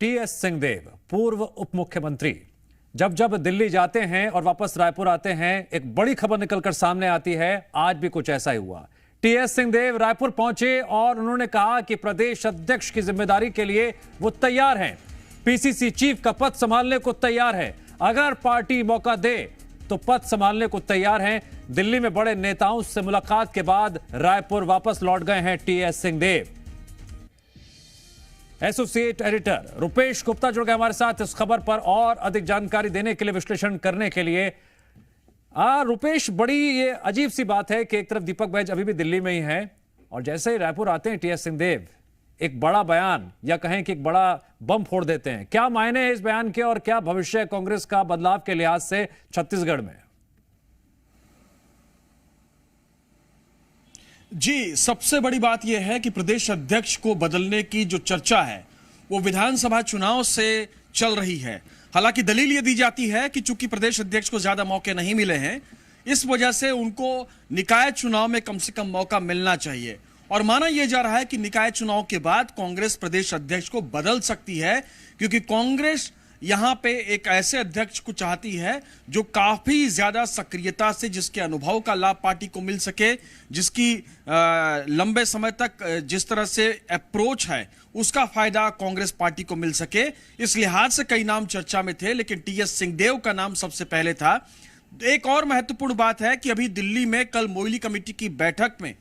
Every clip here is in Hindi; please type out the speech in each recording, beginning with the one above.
टीएस सिंहदेव पूर्व उप मुख्यमंत्री जब जब दिल्ली जाते हैं और वापस रायपुर आते हैं, एक बड़ी खबर निकलकर सामने आती है। आज भी कुछ ऐसा ही हुआ। टीएस सिंहदेव रायपुर पहुंचे और उन्होंने कहा कि प्रदेश अध्यक्ष की जिम्मेदारी के लिए वो तैयार हैं। पीसीसी चीफ का पद संभालने को तैयार है। अगर पार्टी मौका दे तो पद संभालने को तैयार हैं। दिल्ली में बड़े नेताओं से मुलाकात के बाद रायपुर वापस लौट गए हैं TS Singhdeo. Associate editor Rupesh Gupta जुड़ गए हमारे साथ इस खबर पर और अधिक जानकारी देने के लिए, विश्लेषण करने के लिए। रुपेश, बड़ी ये अजीब सी बात है कि एक तरफ दीपक बैज अभी भी दिल्ली में ही है और जैसे ही रायपुर आते हैं टीएस सिंहदेव एक बड़ा बयान या कहें कि एक बड़ा बम फोड़ देते हैं। क्या मायने हैं इस बयान के और क्या भविष्य है कांग्रेस का बदलाव के लिहाज से छत्तीसगढ़ में? जी, सबसे बड़ी बात यह है कि प्रदेश अध्यक्ष को बदलने की जो चर्चा है वो विधानसभा चुनाव से चल रही है। हालांकि दलील ये दी जाती है कि चूंकि प्रदेश अध्यक्ष को ज्यादा मौके नहीं मिले हैं, इस वजह से उनको निकाय चुनाव में कम से कम मौका मिलना चाहिए। और माना यह जा रहा है कि निकाय चुनाव के बाद कांग्रेस प्रदेश अध्यक्ष को बदल सकती है, क्योंकि कांग्रेस यहां पे एक ऐसे अध्यक्ष को चाहती है जो काफी ज्यादा सक्रियता से, जिसके अनुभव का लाभ पार्टी को मिल सके, जिसकी लंबे समय तक जिस तरह से अप्रोच है उसका फायदा कांग्रेस पार्टी को मिल सके। इस लिहाज से कई नाम चर्चा में थे, लेकिन टीएस सिंहदेव का नाम सबसे पहले था। एक और महत्वपूर्ण बात है कि अभी दिल्ली में कल मोइली कमेटी की बैठक में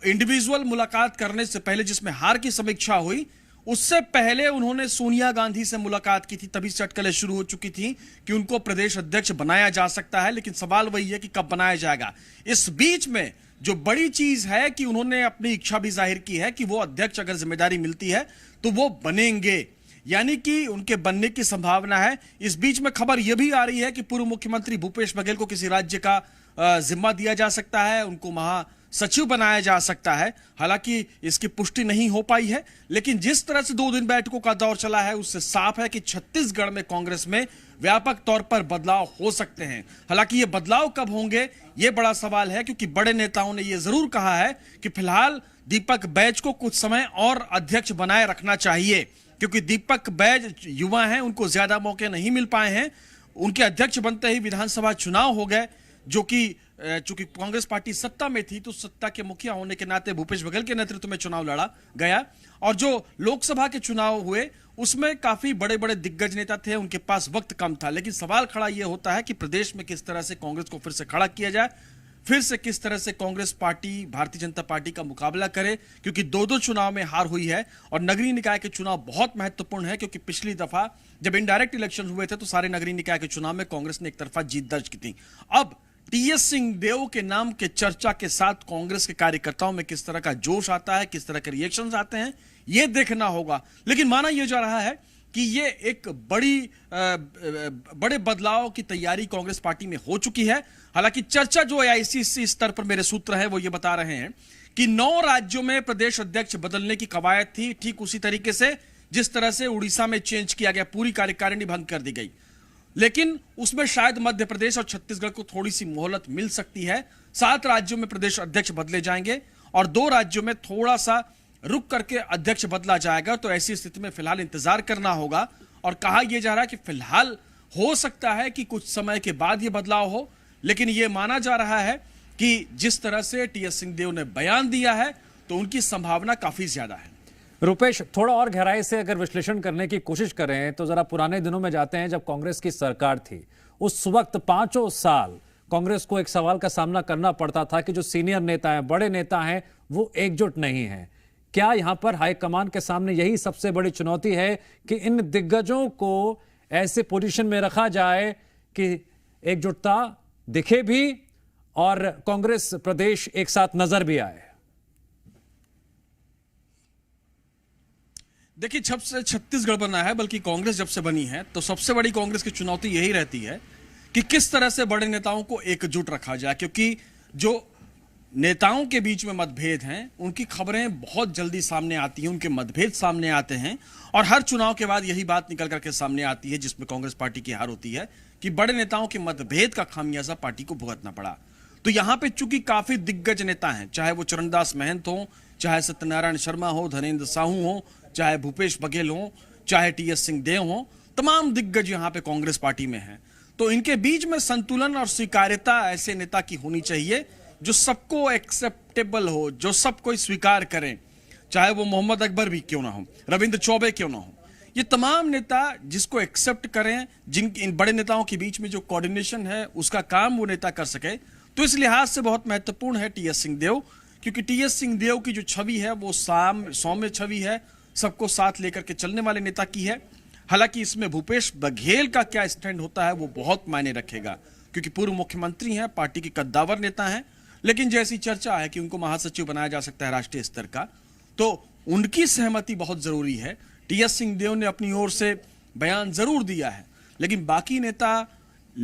इंडिविजुअल मुलाकात करने से पहले, जिसमें हार की समीक्षा हुई, उससे पहले उन्होंने सोनिया गांधी से मुलाकात की थी। तभी से अटकलें शुरू हो चुकी थी कि उनको प्रदेश अध्यक्ष बनाया जा सकता है, लेकिन सवाल वही है कि कब बनाया जाएगा। इस बीच में जो बड़ी चीज है कि उन्होंने अपनी इच्छा भी जाहिर की है कि वो अध्यक्ष अगर जिम्मेदारी मिलती है तो वो बनेंगे, यानी कि उनके बनने की संभावना है। इस बीच में खबर यह भी आ रही है कि पूर्व मुख्यमंत्री भूपेश बघेल को किसी राज्य का जिम्मा दिया जा सकता है, उनको महासचिव बनाया जा सकता है। हालांकि इसकी पुष्टि नहीं हो पाई है, लेकिन जिस तरह से 2 दिन बैठकों का दौर चला है उससे साफ है कि छत्तीसगढ़ में कांग्रेस में व्यापक तौर पर बदलाव हो सकते हैं। हालांकि ये बदलाव कब होंगे ये बड़ा सवाल है, क्योंकि बड़े नेताओं ने यह जरूर कहा है कि फिलहाल दीपक बैज को कुछ समय और अध्यक्ष बनाए रखना चाहिए, क्योंकि दीपक बैज युवा हैं, उनको ज्यादा मौके नहीं मिल पाए हैं। उनके अध्यक्ष बनते ही विधानसभा चुनाव हो गए, जो कि चूंकि कांग्रेस पार्टी सत्ता में थी तो सत्ता के मुखिया होने के नाते भूपेश बघेल के नेतृत्व में चुनाव लड़ा गया। और जो लोकसभा के चुनाव हुए उसमें काफी बड़े बड़े दिग्गज नेता थे, उनके पास वक्त कम था। लेकिन सवाल खड़ा यह होता है कि प्रदेश में किस तरह से कांग्रेस को फिर से खड़ा किया जाए, फिर से किस तरह से कांग्रेस पार्टी भारतीय जनता पार्टी का मुकाबला करे, क्योंकि 2 चुनाव में हार हुई है। और नगरीय निकाय के चुनाव बहुत महत्वपूर्ण है, क्योंकि पिछली दफा जब इनडायरेक्ट इलेक्शन हुए थे तो सारे नगरीय निकाय के चुनाव में कांग्रेस ने एक तरफा जीत दर्ज की थी। अब टीएस सिंहदेव के नाम के चर्चा के साथ कांग्रेस के कार्यकर्ताओं में किस तरह का जोश आता है, किस तरह के रिएक्शंस आते हैं, यह देखना होगा। लेकिन माना यह जा रहा है कि यह एक बड़े बदलाव की तैयारी कांग्रेस पार्टी में हो चुकी है। हालांकि चर्चा जो एआईसीसी स्तर पर मेरे सूत्र है वो ये बता रहे हैं कि 9 राज्यों में प्रदेश अध्यक्ष बदलने की कवायद थी, ठीक उसी तरीके से जिस तरह से उड़ीसा में चेंज किया गया, पूरी कार्यकारिणी भंग कर दी गई। लेकिन उसमें शायद मध्य प्रदेश और छत्तीसगढ़ को थोड़ी सी मोहलत मिल सकती है। 7 राज्यों में प्रदेश अध्यक्ष बदले जाएंगे और 2 राज्यों में थोड़ा सा रुक करके अध्यक्ष बदला जाएगा। तो ऐसी स्थिति में फिलहाल इंतजार करना होगा। और कहा यह जा रहा है कि फिलहाल हो सकता है कि कुछ समय के बाद यह बदलाव हो, लेकिन यह माना जा रहा है कि जिस तरह से टीएस सिंहदेव ने बयान दिया है तो उनकी संभावना काफी ज्यादा है। रुपेश, थोड़ा और गहराई से अगर विश्लेषण करने की कोशिश करें तो जरा पुराने दिनों में जाते हैं जब कांग्रेस की सरकार थी। उस वक्त 5 साल कांग्रेस को एक सवाल का सामना करना पड़ता था कि जो सीनियर नेता हैं, बड़े नेता हैं, वो एकजुट नहीं हैं। क्या यहां पर हाईकमान के सामने यही सबसे बड़ी चुनौती है कि इन दिग्गजों को ऐसे पोजीशन में रखा जाए कि एकजुटता दिखे भी और कांग्रेस प्रदेश एक साथ नजर भी आए? देखिए, जब से छत्तीसगढ़ बना है, बल्कि कांग्रेस जब से बनी है, तो सबसे बड़ी कांग्रेस की चुनौती यही रहती है कि किस तरह से बड़े नेताओं को एकजुट रखा जाए, क्योंकि जो नेताओं के बीच में मतभेद हैं उनकी खबरें बहुत जल्दी सामने आती हैं, उनके मतभेद सामने आते हैं और हर चुनाव के बाद यही बात निकल करके सामने आती है, जिसमें कांग्रेस पार्टी की हार होती है कि बड़े नेताओं के मतभेद का खामियाजा पार्टी को भुगतना पड़ा। तो यहां पे चूंकि काफी दिग्गज नेता हैं, चाहे वो चरणदास महंत हो, चाहे सत्यनारायण शर्मा हो, धनेन्द्र साहू हो, चाहे भूपेश बघेल हो, चाहे टीएस सिंहदेव हो, तमाम दिग्गज यहां पे कांग्रेस पार्टी में हैं। तो इनके बीच में संतुलन और स्वीकार्यता ऐसे नेता की होनी चाहिए जो सबको एक्सेप्टेबल हो, जो सब कोई स्वीकार करें, चाहे वो मोहम्मद अकबर भी क्यों ना हो, रविंद्र चौबे क्यों ना हो। ये तमाम नेता जिसको एक्सेप्ट करें, जिन इन बड़े नेताओं के बीच में जो कोऑर्डिनेशन है उसका काम वो नेता कर सके। तो इस लिहाज से बहुत महत्वपूर्ण है टीएस सिंहदेव, क्योंकि टीएस सिंहदेव की जो छवि है वो सौम्य छवि है, सबको साथ लेकर के चलने वाले नेता की है। हालांकि इसमें भूपेश बघेल का क्या स्टैंड होता है वो बहुत मायने रखेगा, क्योंकि पूर्व मुख्यमंत्री हैं, पार्टी के कद्दावर नेता हैं। लेकिन जैसी चर्चा है कि उनको महासचिव बनाया जा सकता है राष्ट्रीय स्तर का, तो उनकी सहमति बहुत जरूरी है। टीएस सिंहदेव ने अपनी ओर से बयान जरूर दिया है, लेकिन बाकी नेता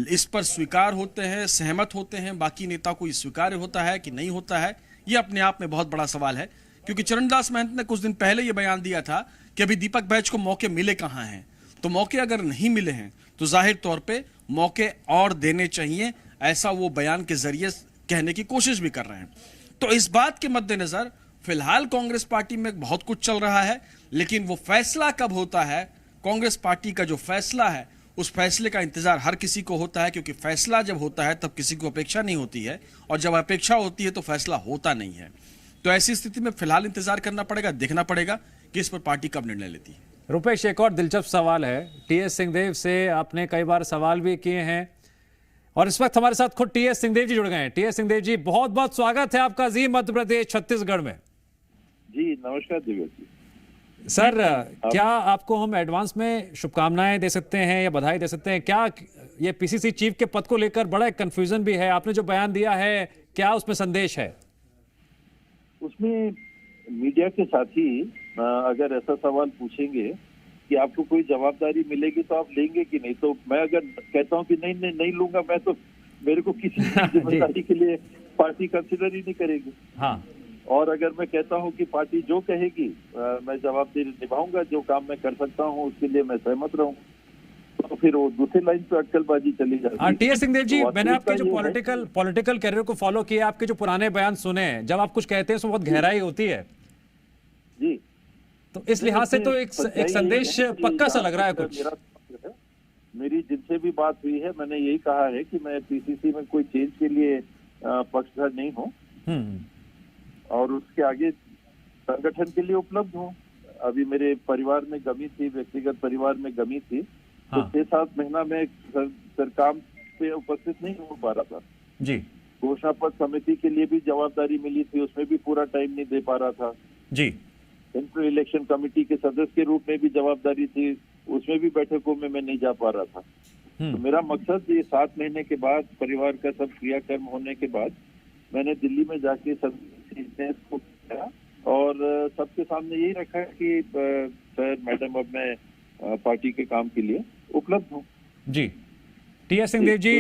इस पर स्वीकार होते हैं, सहमत होते हैं, बाकी नेता को ये स्वीकार्य होता है कि नहीं होता है, ये अपने आप में बहुत बड़ा सवाल है। क्योंकि चरणदास महंत ने कुछ दिन पहले ये बयान दिया था कि अभी दीपक बैज को मौके मिले कहां हैं। तो मौके अगर नहीं मिले हैं तो जाहिर तौर पे मौके और देने चाहिए, ऐसा वो बयान के जरिए कहने की कोशिश भी कर रहे हैं। तो इस बात के मद्देनजर फिलहाल कांग्रेस पार्टी में बहुत कुछ चल रहा है, लेकिन वो फैसला कब होता है, कांग्रेस पार्टी का जो फैसला है उस फैसले का इंतजार हर किसी को होता है, क्योंकि फैसला जब होता है तब किसी को अपेक्षा नहीं होती है, और जब अपेक्षा होती है तो फैसला होता नहीं है। तो ऐसी स्थिति में फिलहाल इंतजार करना पड़ेगा, देखना पड़ेगा कि इस पर पार्टी कब निर्णय लेती है। रुपेश, एक और दिलचस्प सवाल है, टीएस सिंहदेव से आपने कई बार सवाल भी किए हैं और इस वक्त हमारे साथ खुद टीएस सिंहदेव जी जुड़ गए हैं। टीएस सिंहदेव जी, बहुत बहुत स्वागत है आपका जी मध्य प्रदेश छत्तीसगढ़ में। जी नमस्कार दिव्या जी। सर, क्या आपको हम एडवांस में शुभकामनाएं दे सकते हैं या बधाई दे सकते हैं? क्या ये पीसीसी चीफ के पद को लेकर बड़ा एक कंफ्यूजन भी है, आपने जो बयान दिया है क्या उसमें संदेश है? उसमें मीडिया के साथी अगर ऐसा सवाल पूछेंगे कि आपको कोई जवाबदारी मिलेगी तो आप लेंगे कि नहीं, तो मैं अगर कहता हूं कि नहीं लूंगा मैं, तो मेरे को किसी जिम्मेदारी के लिए पार्टी कंसिडर ही नहीं करेगी। हाँ। और अगर मैं कहता हूं कि पार्टी जो कहेगी मैं जवाबदेही निभाऊंगा, जो काम मैं कर सकता हूं उसके लिए मैं सहमत रहूंगा, तो फिर वो दूसरी लाइन पे अटकलबाजी चली जाती है। टीएस सिंहदेव जी, मैंने आपके जो पॉलिटिकल कैरियर को फॉलो किया, आपके जो पुराने बयान सुने, जब आप कुछ कहते हैं तो बहुत गहराई होती है जी। तो इस लिहाज से तो एक संदेश पक्का सा लग रहा है कुछ। मेरी जिनसे भी बात हुई है मैंने यही कहा है कि मैं पीसीसी में कोई चेंज के लिए पक्षधर नहीं हूँ और उसके आगे संगठन के लिए उपलब्ध हूँ। अभी मेरे परिवार में कमी थी, व्यक्तिगत परिवार में कमी थी, तो 6-7 महीना में सर काम पे उपस्थित नहीं हो पा रहा था जी। घोषणा पत्र समिति के लिए भी जवाबदारी मिली थी, उसमें भी पूरा टाइम नहीं दे पा रहा था जी। सेंट्रल इलेक्शन कमेटी के सदस्य के रूप में भी जवाबदारी थी, उसमें भी बैठकों में मैं नहीं जा पा रहा था। तो मेरा मकसद ये 7 महीने के बाद परिवार का सब क्रियाकर्म होने के बाद मैंने दिल्ली में जाके सब को किया और सबके सामने यही रखा है कि सर मैडम अब मैं पार्टी के काम के लिए उपलब्ध हूँ जी। टीएस सिंहदेव जी,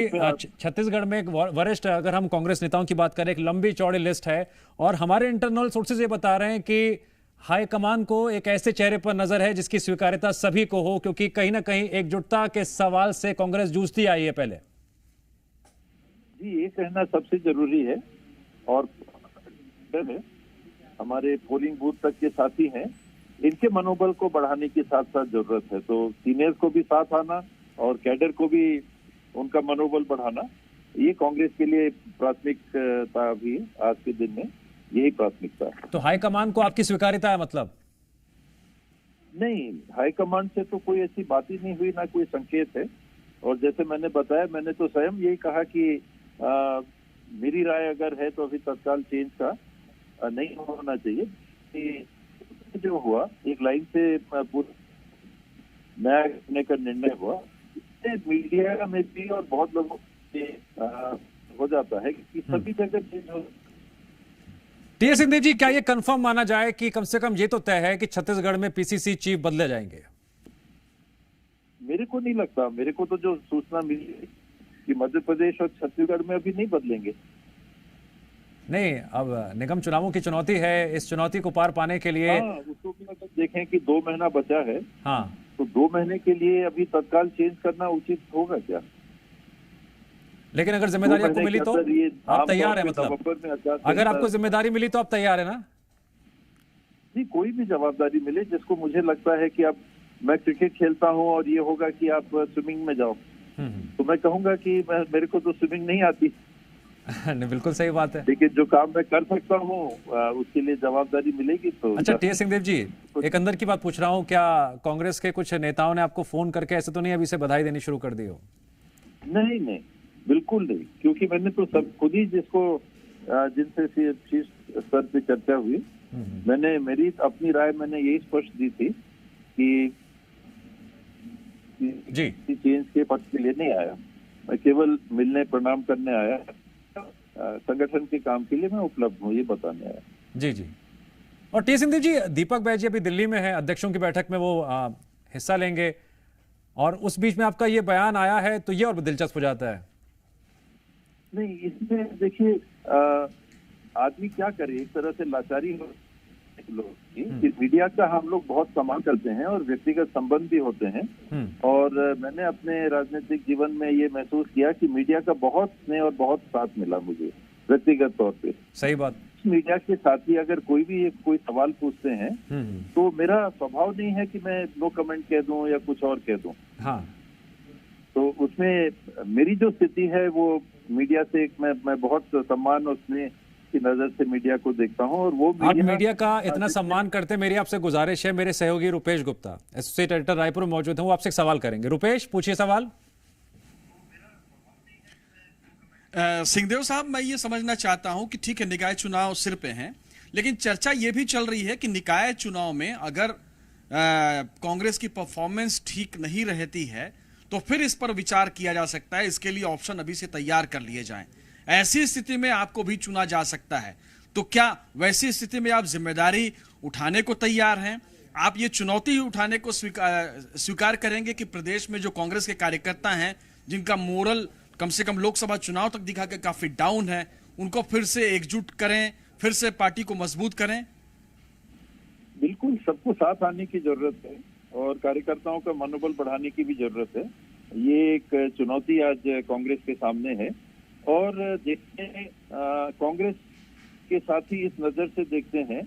छत्तीसगढ़ में एक वरिष्ठ, अगर हम कांग्रेस नेताओं की बात करें, एक लंबी चौड़ी लिस्ट है और हमारे इंटरनल सोर्सेज ये बता रहे हैं कि हाईकमान को एक ऐसे चेहरे पर नजर है जिसकी स्वीकार्यता सभी को हो, क्योंकि कहीं ना कहीं एकजुटता के सवाल से कांग्रेस जूझती आई है पहले। जी, ये कहना सबसे जरूरी है और हमारे पोलिंग बूथ तक के साथी हैं, इनके मनोबल को बढ़ाने की साथ साथ जरूरत है। तो सीनियर्स को भी साथ आना और कैडर को भी उनका मनोबल बढ़ाना, ये कांग्रेस के लिए प्राथमिकता भी आज के दिन में यही प्राथमिकता है। तो हाईकमान को आपकी स्वीकार्यता है? मतलब नहीं, हाईकमान से तो कोई ऐसी बात ही नहीं हुई, ना कोई संकेत है। और जैसे मैंने बताया, मैंने तो स्वयं यही कहा कि मेरी राय अगर है तो अभी तत्काल चेंज का नहीं होना चाहिए। कि जो हुआ एक लाइन से नया करने का निर्णय हुआ, मीडिया में भी और बहुत लोगों से हो जाता है कि सभी जगह चेंज हो। टीएस सिंहदेव जी, क्या ये कंफर्म माना जाए कि कम से कम ये तो तय है कि छत्तीसगढ़ में पीसीसी चीफ बदले जाएंगे? मेरे को नहीं लगता। मेरे को तो जो सूचना मिली कि मध्य प्रदेश और छत्तीसगढ़ में अभी नहीं बदलेंगे। नहीं, अब निगम चुनावों की चुनौती है, इस चुनौती को पार पाने के लिए उसको भी अगर देखें कि 2 महीना बचा है, हाँ, तो 2 महीने के लिए अभी तत्काल चेंज करना उचित होगा क्या? लेकिन अगर जिम्मेदारी आपको मिली तो आप तैयार है? मतलब अगर आपको जिम्मेदारी मिली तो आप तैयार है ना? जी, कोई भी जवाबदारी मिले जिसको मुझे लगता है कि अब मैं क्रिकेट खेलता हूँ और ये होगा कि आप स्विमिंग में जाओ, तो मैं कहूंगा कि मेरे को तो स्विमिंग नहीं आती। नहीं, बिल्कुल सही बात है। लेकिन जो काम मैं कर सकता हूँ उसके लिए जवाबदारी मिलेगी। तो अच्छा टी.एस. सिंहदेव जी, एक अंदर की बात पूछ रहा हूँ, क्या कांग्रेस के कुछ नेताओं ने आपको फोन करके ऐसे तो नहीं अभी से बधाई देनी शुरू कर दी हो? नहीं नहीं, बिल्कुल नहीं, क्योंकि मैंने तो सब खुद ही जिसको जिनसे शीर्ष स्तर पे चर्चा हुई, मैंने मेरी अपनी राय मैंने यही स्पष्ट दी थी कि जी चेंज के पक्ष के लिए नहीं आया, मैं केवल मिलने प्रणाम करने आया, संगठन के काम के लिए मैं उपलब्ध हूँ ये बताने आया। जी जी। और टी.एस. सिंहदेव जी, दीपक बैजी अभी दिल्ली में है, अध्यक्षों की बैठक में वो हिस्सा लेंगे, और उस बीच में आपका ये बयान आया है, तो ये और भी दिलचस्प हो जाता है। नहीं, इसमें देखिए आदमी क्या करे, एक तरह से लाचारी हो लोग की, मीडिया का हम लोग बहुत सम्मान करते हैं और व्यक्तिगत संबंध भी होते हैं, और मैंने अपने राजनीतिक जीवन में ये महसूस किया कि मीडिया का बहुत स्नेह और बहुत साथ मिला मुझे व्यक्तिगत तौर पे। सही बात। मीडिया के साथी अगर कोई सवाल पूछते हैं तो मेरा स्वभाव नहीं है कि मैं नो कमेंट कह दूं या कुछ और कह दूं। हाँ। तो उसमें मेरी जो स्थिति है वो मीडिया से मैं बहुत सम्मान और स्नेह की नजर से मीडिया को देखता हूं, और वो आप मीडिया का इतना सम्मान करते हैं, मेरी आपसे गुजारिश है, मेरे सहयोगी रुपेश गुप्ता एसोसिएट एडिटर रायपुर में मौजूद हैं, वो आपसे एक सवाल करेंगे। रुपेश, पूछिए सवाल। सिंहदेव साहब, मैं ये समझना चाहता हूं कि ठीक है निकाय चुनाव सिर पे हैं, लेकिन चर्चा ये भी चल रही है कि निकाय चुनाव में अगर कांग्रेस की परफॉर्मेंस ठीक नहीं रहती है तो फिर इस पर विचार किया जा सकता है, इसके लिए ऑप्शन अभी से तैयार कर लिए जाएं। ऐसी स्थिति में आपको भी चुना जा सकता है, तो क्या वैसी स्थिति में आप जिम्मेदारी उठाने को तैयार हैं? आप ये चुनौती उठाने को स्वीकार करेंगे कि प्रदेश में जो कांग्रेस के कार्यकर्ता हैं, जिनका मोरल कम से कम लोकसभा चुनाव तक दिखा के काफी डाउन है, उनको फिर से एकजुट करें, फिर से पार्टी को मजबूत करें? बिल्कुल, सबको साथ आने की जरूरत है और कार्यकर्ताओं का मनोबल बढ़ाने की भी जरूरत है। ये एक चुनौती आज कांग्रेस के सामने है, और देखते हैं कांग्रेस के साथी इस नजर से देखते हैं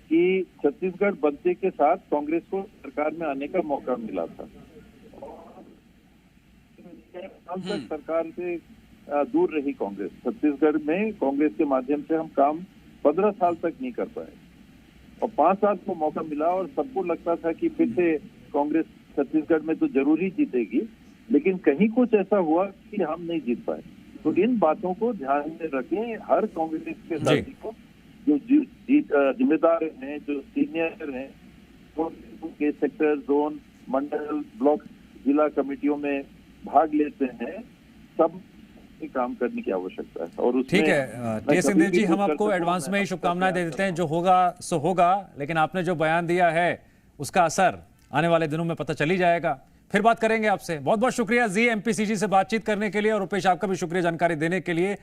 कि छत्तीसगढ़ बनते के साथ कांग्रेस को सरकार में आने का मौका मिला था। हम तक सरकार से दूर रही कांग्रेस, छत्तीसगढ़ में कांग्रेस के माध्यम से हम काम 15 साल तक नहीं कर पाए, और 5 साल को मौका मिला और सबको लगता था कि फिर से कांग्रेस छत्तीसगढ़ में तो जरूर ही जीतेगी, लेकिन कहीं कुछ ऐसा हुआ कि हम नहीं जीत पाए। तो इन बातों को ध्यान में रखें, हर कांग्रेस के साथी को, जो जिम्मेदार हैं, जो सीनियर हैं, के सेक्टर, जोन, मंडल, ब्लॉक, जिला कमेटियों में भाग लेते हैं, सब काम करने की आवश्यकता है। और ठीक है टी.एस. सिंहदेव जी, हम आपको एडवांस में ही शुभकामनाएं दे देते हैं, जो होगा सो होगा, लेकिन आपने जो बयान दिया है उसका असर आने वाले दिनों में पता चल ही जाएगा। फिर बात करेंगे आपसे। बहुत बहुत शुक्रिया जी एमपीसीजी से बातचीत करने के लिए, और रुपेश आपका भी शुक्रिया जानकारी देने के लिए।